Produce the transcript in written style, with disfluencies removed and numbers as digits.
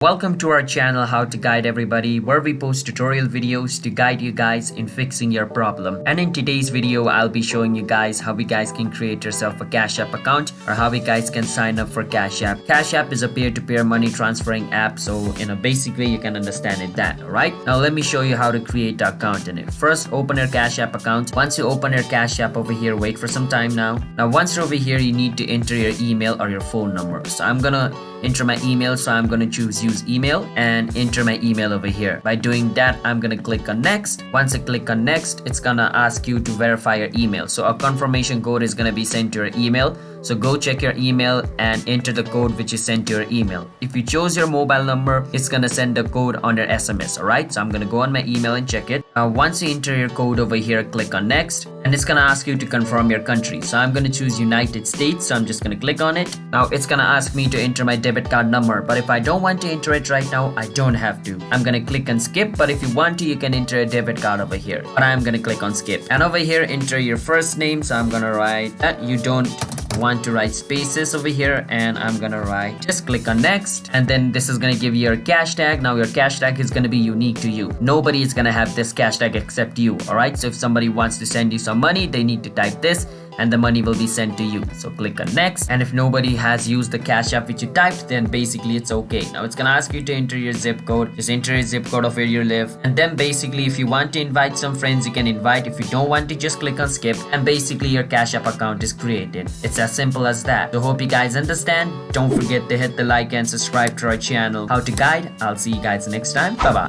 Welcome to our channel How to Guide Everybody, where we post tutorial videos to guide you guys in fixing your problem. And in today's video, I'll be showing you guys how you guys can create yourself a CashApp account or how you guys can sign up for CashApp. CashApp is a peer-to-peer money transferring app, so in a basic way you can understand it that, alright? Now let me show you how to create an account in it. First, open your CashApp account. Once you open your CashApp over here, wait for some time now. Now once you're over here, you need to enter your email or your phone number. So I'm gonna enter my email, so I'm gonna choose use email and enter my email over here. By doing that, I'm gonna click on next. Once I click on next, it's gonna ask you to verify your email. So a confirmation code is gonna be sent to your email. So go check your email and enter the code which is sent to your email. If you chose your mobile number, it's gonna send the code on your SMS, alright? So I'm gonna go on my email and check it. Now once you enter your code over here, click on next and it's gonna ask you to confirm your country. So I'm gonna choose United States, so I'm just gonna click on it. Now it's gonna ask me to enter my debit card number, but if I don't want to enter it right now, I don't have to. I'm gonna click on skip, but if you want to, you can enter a debit card over here. But I'm gonna click on skip. And over here, enter your first name, so I'm gonna write that. You don't want to write spaces over here, and I'm gonna write, just click on next, and then this is gonna give you your cash tag. Now your cash tag is gonna be unique to you. Nobody is gonna have this cash tag except you, alright? So if somebody wants to send you some money, they need to type this and the money will be sent to you. So click on next, and if nobody has used the cash app which you typed, then basically it's okay. Now it's gonna ask you to enter your zip code. Just enter your zip code of where you live, and then basically if you want to invite some friends, you can invite. If you don't want to, just click on skip, and basically your cash app account is created. It's as simple as that. So hope you guys understand. Don't forget to hit the like and subscribe to our channel How to Guide. I'll see you guys next time. Bye bye.